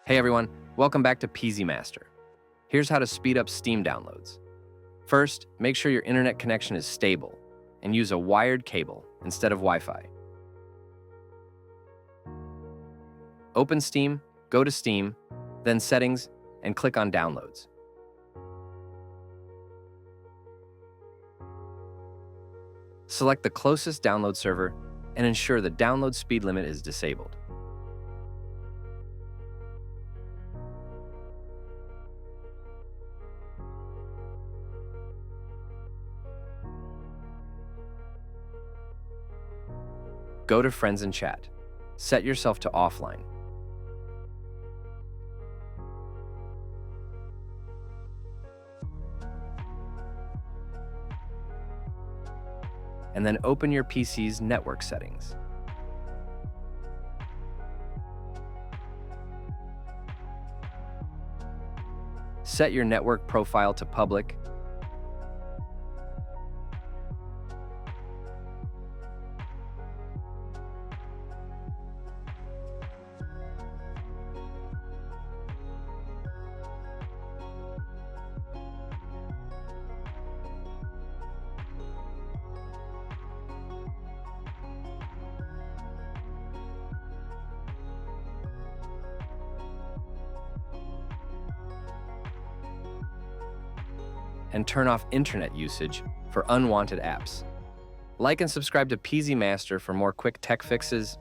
Hey everyone, welcome back to PeasyMaster. Here's how to speed up Steam downloads. First, make sure your internet connection is stable and use a wired cable instead of Wi-Fi. Open Steam, go to Steam, then Settings, and click on Downloads. Select the closest download server and ensure the download speed limit is disabled. Go to Friends and Chat. Set yourself to offline. And then open your PC's network settings. Set your network profile to public. And turn off internet usage for unwanted apps. Like and subscribe to PeasyMaster for more quick tech fixes